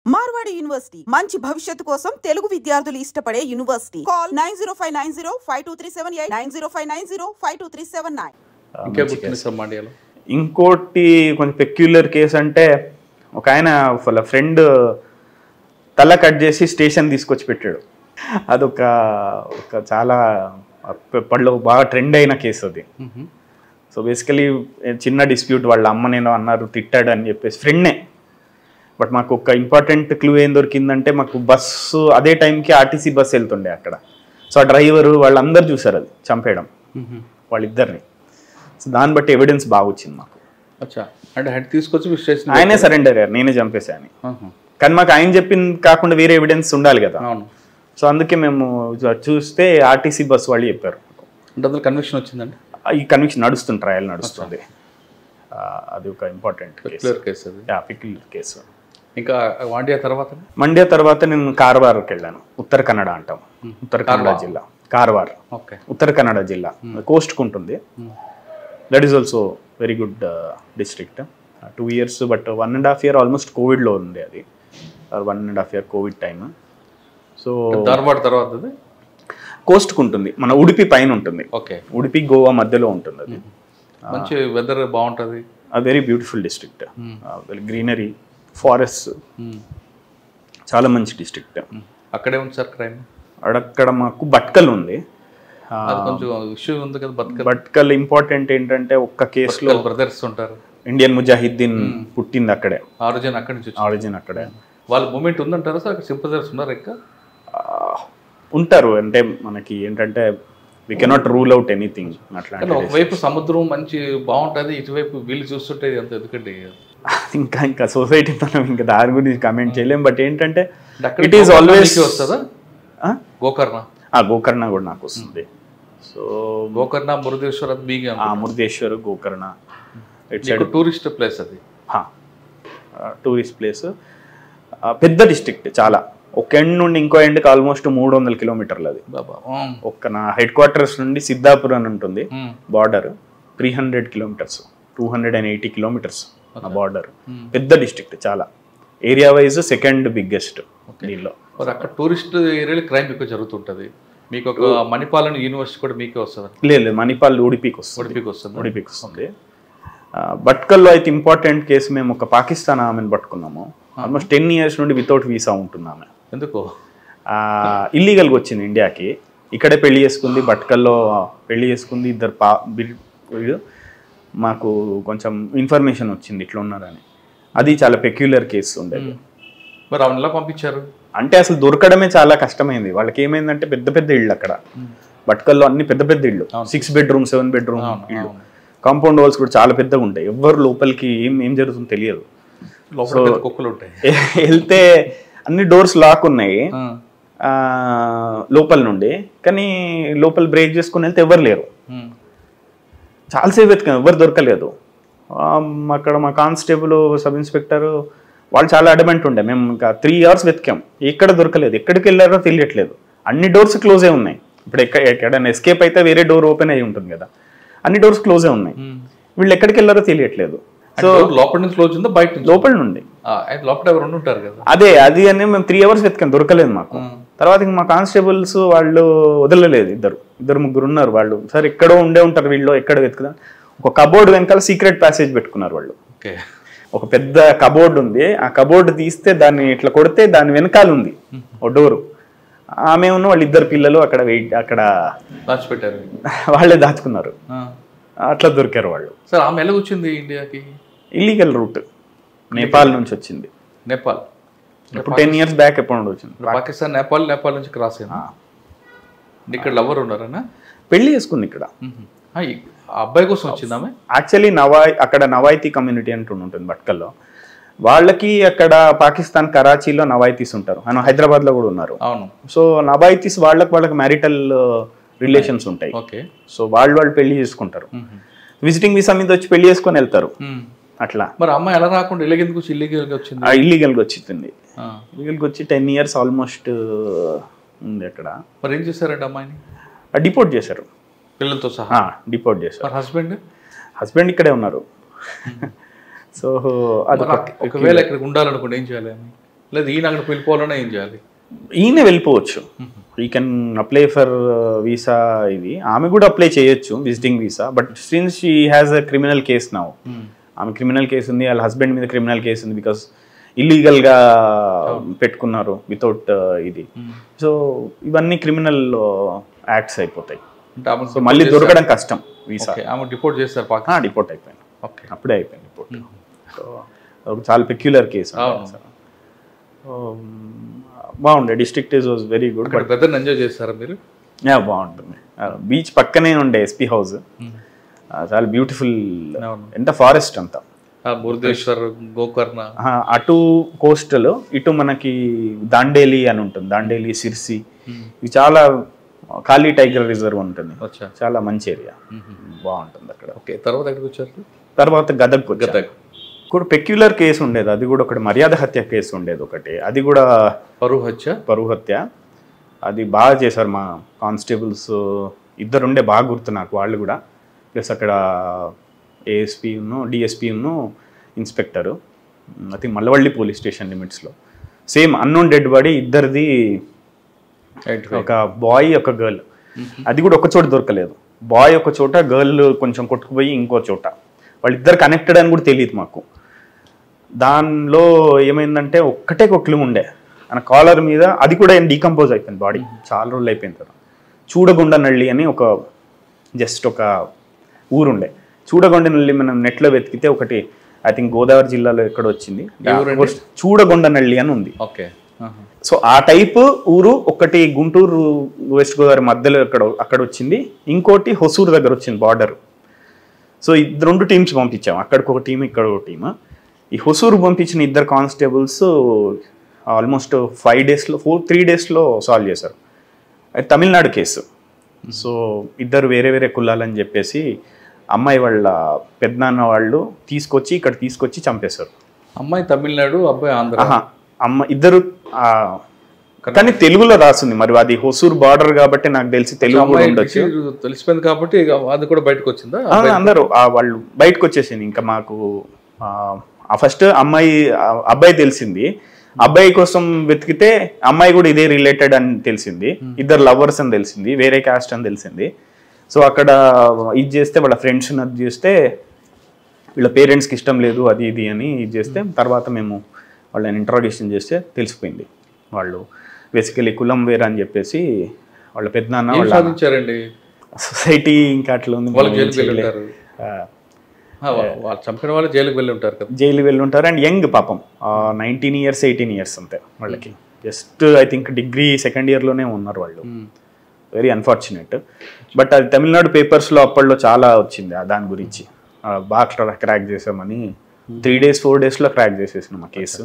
Marwadi university మంచి భవిష్యత్తు కోసం తెలుగు విద్యార్థులు ఇష్టపడే యూనివర్సిటీ. కాల్ 9059052378 9059052379. ఇంకోటి కొంచెం పెక్యులర్ కేసు అంటే ఒక ఆయన వాళ్ళ ఫ్రెండ్ తల కట్ చేసి స్టేషన్ తీసుకొచ్చి పెట్టాడు. అదొక చాలా అప్పట్లో బాగా ట్రెండ్ అయిన కేసు అది. సో బేసికలీ చిన్న డిస్ప్యూట్, వాళ్ళ అమ్మ నేను అన్నారు తిట్టాడు అని చెప్పేసి ఫ్రెండ్నే. బట్ మాకు ఒక ఇంపార్టెంట్ క్లూ ఏం దొరికిందంటే, మాకు బస్సు అదే టైంకి ఆర్టీసీ బస్సు వెళ్తుండే అక్కడ. సో ఆ డ్రైవరు వాళ్ళందరూ చూసారు అది చంపేయడం వాళ్ళిద్దరిని. సో దాన్ని బట్టి ఎవిడెన్స్ బాగా వచ్చింది మాకు. అంటే హెడ్ తీసుకొచ్చి ఆయనే సరెండర్ అయ్యారు, నేనే చంపేశాను. కానీ మాకు ఆయన చెప్పింది కాకుండా వేరే ఎవిడెన్స్ ఉండాలి కదా. సో అందుకే మేము చూస్తే ఆర్టీసీ బస్సు వాళ్ళు చెప్పారు. అంటే కన్విక్షన్ వచ్చిందండి. ఈ కన్విక్షన్ నడుస్తుంది, ట్రయల్ నడుస్తుంది. అది ఒక ఇంపార్టెంట్ కేసు. ఇంకా మండ్య తర్వాత నేను కార్వార్కి వెళ్ళాను. ఉత్తర కన్నడ అంటాం, ఉత్తర కన్నడ జిల్లా కార్వార్. ఉత్తర కన్నడ జిల్లా కోస్ట్కు ఉంటుంది. That is also very good district. 2 years but 1.5 year almost కోవిడ్లో ఉంది అది. 1.5 year Covid time. So Dharwad తర్వాత కోస్ట్కు ఉంటుంది, మన ఉడిపి పైన ఉంటుంది. ఉడిపి గోవా మధ్యలో ఉంటుంది అది. మంచి వెదర్ బాగుంటుంది. Very beautiful district, greenery, forest, చాలా మంచి డిస్ట్రిక్ట్. అక్కడే ఉంది సార్ క్రైమ్. అక్కడ మాకు భట్కల్ ఉంది. కొంచెం ఇష్యూ ఉంది కదా భట్కల్. ఇంపార్టెంట్ ఏంటంటే ఒక్క కేసులో బ్రదర్స్ ఉంటారు. ఇండియన్ ముజాహిద్దీన్ పుట్టింది అక్కడే, ఆరిజిన్ అక్కడి నుంచి. ఆరిజిన్ అక్కడే. వాళ్ళ మూమెంట్ ఉందంటారా సార్? అక్కడ సింపథైజర్స్ ఉన్నారు ఇంకా ఉంటారు. అంటే మనకి ఏంటంటే we cannot rule out anything. అట్లా ఒకవైపు సముద్రం మంచి బాగుంటుంది, ఇటువైపు వీళ్ళు చూస్తుంటే అంత ఎందుకండి. ఇంకా సొసైటీ మనం ఇంకా దాని గురించి కమెంట్ చేయలేం. బట్ ఏంటంటే ఇట్ ఈస్ ఆల్వేస్ వస్తుందా. గోకర్ణ గోకర్ణ కూడా నాకు వస్తుంది. సో గోకర్ణ, మురుదేశ్వర్, అది మీకు మురుదేశ్వర్, గోకర్ణ టూరిస్ట్ ప్లేస్. అది టూరిస్ట్ ప్లేస్. పెద్ద డిస్ట్రిక్ట్ చాలా. ఒక ఎండ్ నుండి ఇంకో ఎండ్కి ఆల్మోస్ట్ 300 kilometers అది. ఒక్క నా హెడ్ క్వార్టర్స్ నుండి సిద్ధాపూర్ అని ఉంటుంది బార్డర్, 300 kilometers, 280 kilometers ఆ బార్డర్. పెద్ద డిస్ట్రిక్ట్ చాలా. ఏరియా వైజ్ సెకండ్ బిగ్గెస్ట్ దీనిలో. అక్కడ టూరిస్ట్ ఏరియాలో క్రైమ్ ఎక్కువ జరుగుతుంటుంది. మీకు ఒక మణిపాల్ యూనివర్సిటీ కూడా మీకే వస్తుంది? లేదు, మణిపాల్ ఉడిపికి వస్తుంది. భట్కల్లో అయితే ఇంపార్టెంట్ కేసు, మేము ఒక పాకిస్తాన్ ఆమెను పట్టుకున్నాము. ఆల్మోస్ట్ 10 years నుండి వితౌట్ వీసా ఉంటున్నాము. ఎందుకు? ఇల్లీగల్గా వచ్చింది ఇండియాకి. ఇక్కడే పెళ్లి చేసుకుంది, భట్కల్లో పెళ్లి చేసుకుంది. ఇద్దరు మాకు కొంచెం ఇన్ఫర్మేషన్ వచ్చింది ఇట్లా ఉన్నారని. అది చాలా పెక్యులర్ కేసు ఉండేది. మరి అవును ఎలా పంపించారు అంటే అసలు దొరకడమే చాలా కష్టమైంది. వాళ్ళకి ఏమైందంటే పెద్ద పెద్ద ఇళ్ళు అక్కడ భట్కల్లో, అన్ని పెద్ద పెద్ద ఇళ్ళు, 6 bedroom 7 bedroom ఇళ్ళు. కాంపౌండ్ వాల్స్ కూడా చాలా పెద్దగా ఉంటాయి. ఎవ్వరు లోపలికి ఏం జరుగుతుందో తెలియదు. కుక్కలు ఉంటాయి. వెళ్తే అన్ని డోర్స్ లాక్ ఉన్నాయి లోపల నుండి, కానీ లోపల బ్రేక్ చేసుకుని వెళ్తే ఎవరు లేరు. చాలాసేపు వెతికాం, ఎవరు దొరకలేదు. అక్కడ మా కానిస్టేబుల్, సబ్ ఇన్స్పెక్టర్ వాళ్ళు చాలా అడమెంట్ ఉండే. మేము ఇంకా 3 hours వెతికాం, ఎక్కడ దొరకలేదు. ఎక్కడికి వెళ్ళారో తెలియట్లేదు. అన్ని డోర్స్ క్లోజే ఉన్నాయి. ఇప్పుడు ఎక్కడైనా ఎస్కేప్ అయితే వేరే డోర్ ఓపెన్ అయ్యి ఉంటుంది కదా, అన్ని డోర్స్ క్లోజే ఉన్నాయి. వీళ్ళు ఎక్కడికి వెళ్ళారో తెలియట్లేదు. సో లోపల నుంచి క్లోజ్ ఉందా బయట? లోపల నుండి. లోపల ఎవరు ఉంటారు కదా. అది అని మేము 3 hours వెతికాం, దొరకలేదు మాకు. తర్వాత ఇంక మా కానిస్టేబుల్స్ వాళ్ళు వదలలేదు. ఇద్దరు ముగ్గురు ఉన్నారు. వాళ్ళు సార్ ఎక్కడో ఉండే ఉంటారు వీళ్ళు, ఎక్కడ వెతుకుదా. ఒక కబోర్డ్ వెనకాల సీక్రెట్ ప్యాసేజ్ పెట్టుకున్నారు వాళ్ళు. ఒక పెద్ద కబోర్డ్ ఉంది. ఆ కబోర్డ్ తీస్తే దాన్ని ఇట్లా కొడితే దాని వెనకాల ఉంది ఒక డోరు. ఆమె ఉన్న వాళ్ళ 2 పిల్లలు అక్కడ దాచిపెట్టారు. వాళ్ళే దాచుకున్నారు. అట్లా దొరికారు వాళ్ళు. సార్ ఆమె ఎలా వచ్చింది ఇండియాకి? ఇల్లీగల్ రూట్, నేపాల్ నుంచి వచ్చింది. నేపాల్ ఇప్పుడు 10 years బ్యాక్ ఎప్పుడు వచ్చింది. పాకిస్తాన్, నేపాల్ నుంచి క్రాస్ అయింది. ఇక్కడ లవర్ ఉన్నారనా? పెళ్లి చేసుకుంది ఇక్కడ. అబ్బాయి కోసం వచ్చింది ఆమె. యాక్చువల్లీ అక్కడ నవాయితీ కమ్యూనిటీ అంటూ ఉంటుంది భట్కల్లో. వాళ్ళకి అక్కడ పాకిస్తాన్ కరాచీలో నవాయితీస్ ఉంటారు. ఆయన హైదరాబాద్లో కూడా ఉన్నారు. అవును. సో నవాయితీస్ వాళ్ళకి మ్యారిటల్ రిలేషన్స్ ఉంటాయి. సో వాళ్ళు పెళ్లి చేసుకుంటారు. విజిటింగ్ వీసా మీద వచ్చి పెళ్లి చేసుకొని వెళ్తారు. అట్లా. మరి అమ్మాయి ఎలా రాకుండా ఇల్లీగల్గా వచ్చింది? ఇల్లీగల్గా వచ్చింది. ఇల్లీగల్గా వచ్చి 10 years ఆల్మోస్ట్ ఉంది అక్కడ. మరి ఏం చేశారండి అమ్మాయిని? డిపోర్ట్ చేశారు, పిల్లలతో సహా. డిపోర్ట్ చేశారు. హస్బెండ్ ఇక్కడే ఉన్నారు. సో అది ఒకవేళ ఇక్కడికి ఉండాలనుకుంటే ఏం చేయాలి అని, లేదా ఈయన అక్కడికి వెళ్ళిపోవాలన్నా ఏం చేయాలి? ఈయన వెళ్ళిపోవచ్చు. ఈ కెన్ అప్లై ఫర్ వీసా. ఇది ఆమె కూడా అప్లై చేయొచ్చు, visiting visa. But since she has a criminal case now, ఆమె క్రిమినల్ కేసు ఉంది, వాళ్ళ హస్బెండ్ మీద క్రిమినల్ కేసు ఉంది, బికాస్ ఇల్లీగల్గా పెట్టుకున్నారు వితౌట్ ఇది. సో ఇవన్నీ క్రిమినల్ యాక్ట్స్ అయిపోతాయి. సో మళ్ళీ దొరకడం కష్టం వీసా. డిపోర్ట్ చేస్తారు, డిపోర్ట్ అయిపోయింది, అప్పుడే అయిపోయింది డిపోర్ట్. సో చాలా పెక్యులర్ కేసు. బాగుండే, district was very good. Weather enjoy చేస్తారా మీరు? బాగుంటుంది. బీచ్ పక్కనే ఉండే ఎస్పీ హౌస్, చాలా బ్యూటిఫుల్. ఎంత ఫారెస్ట్ అంతా, మురుదేశ్వర్, గోకర్ణ అటు కోస్టల్, ఇటు మనకి దాండేలి అని ఉంటుంది, దాండేలి, సిర్సి. ఇది చాలా ఖాళీ టైగర్ రిజర్వ్ ఉంటుంది, చాలా మంచి ఏరియా, బాగుంటుంది అక్కడ. ఓకే, తర్వాత ఎక్కడికి వచ్చారు? తర్వాత గదగ్ కూడా పెక్యులర్ కేసు ఉండేది, అది కూడా ఒకటి మర్యాద హత్య కేసు ఉండేది ఒకటి, అది కూడా పరువు హత్య. అది బాగా చేశారు మా కానిస్టేబుల్స్, ఇద్దరుండే, బాగా గుర్తు నాకు వాళ్ళు కూడా. ప్లస్ అక్కడ ASP DSP inspector, I think Mallavalli police station లిమిట్స్లో. సేమ్ అన్నోన్ డెడ్ బాడీ ఇద్దరిది, ఒక బాయ్ ఒక గర్ల్. అది కూడా ఒక చోట దొరకలేదు, బాయ్ ఒక చోట, గర్ల్ కొంచెం కొట్టుకుపోయి ఇంకో చోట. వాళ్ళిద్దరు కనెక్టెడ్ అని కూడా తెలియదు మాకు. దానిలో ఏమైందంటే ఒక్కటే కొట్లు ఉండే ఆయన కాలర్ మీద, అది కూడా ఏం డీకంపోజ్ అయిపోయింది బాడీ, చాలా రోజులు అయిపోయింది కదా. చూడగొండనల్లి అని ఒక జస్ట్ ఒక ఊరుండే, చూడగొండనల్లి మనం నెట్లో వెతికితే ఒకటి, ఐ థింక్ గోదావరి జిల్లాలో ఎక్కడ వచ్చింది, చూడగొండనల్లి అని ఉంది. సో ఆ టైప్ ఊరు ఒకటి గుంటూరు వెస్ట్ గోదావరి మధ్యలో అక్కడ వచ్చింది, ఇంకోటి హొసూరు దగ్గర వచ్చింది బార్డర్. సో రెండు టీమ్స్ పంపించాము, అక్కడికి ఒక టీం, ఇక్కడ ఒక టీమ్. ఈ హొసూరు పంపించిన ఇద్దరు కానిస్టేబుల్స్ ఆల్మోస్ట్ 5 డేస్లో 3 డేస్లో సాల్వ్ చేశారు. అది తమిళనాడు కేసు. సో ఇద్దరు వేరే వేరే కులాలని చెప్పేసి అమ్మాయి వాళ్ళ పెద్దనాన్న వాళ్ళు ఇక్కడ తీసుకొచ్చి చంపేశారు. అమ్మాయి తమిళనాడు, అబ్బాయి ఆంధ్ర. ఇద్దరు కానీ తెలుగులో రాసింది, మరి అది హొసూరు బార్డర్ కాబట్టి నాకు తెలిసి తెలుగు ఉండొచ్చు, తెలిసిపోయింది కాబట్టి అది కూడా బయటకు వచ్చిందా? అందరూ వాళ్ళు బయటకు వచ్చేసింది. ఇంకా మాకు ఫస్ట్ అబ్బాయి తెలిసింది, అబ్బాయి కోసం వెతికితే అమ్మాయి కూడా ఇదే రిలేటెడ్ అని తెలిసింది, ఇద్దరు లవర్స్ అని తెలిసింది, వేరే క్యాస్ట్ అని తెలిసింది. సో అక్కడ ఇది చేస్తే వాళ్ళ ఫ్రెండ్స్ అది చేస్తే వీళ్ళ పేరెంట్స్కి ఇష్టం లేదు అది ఇది అని ఇది చేస్తే, తర్వాత మేము వాళ్ళని ఇంట్రాగేషన్ చేస్తే తెలిసిపోయింది వాళ్ళు బేసికలీ కులం వేరే అని చెప్పేసి. వాళ్ళ పెద్దనాన్న సాధించారండి, సొసైటీ ఇంకా అట్లా ఉంది, చంపిన వాళ్ళు జైలుకి వెళ్ళి ఉంటారు కదా, జైలు వెళ్ళి ఉంటారు. అండ్ యంగ్ పాపం 19 years 18 years అంతే వాళ్ళకి, just I think degree second ఇయర్లోనే ఉన్నారు వాళ్ళు. Very unfortunate. బట్ అది తమిళనాడు పేపర్స్లో అప్పట్లో చాలా వచ్చింది దాని గురించి, బాగా క్రాక్ చేసామని. 3 days 4 daysలో క్రాక్ చేసేసినాం ఆ కేసు.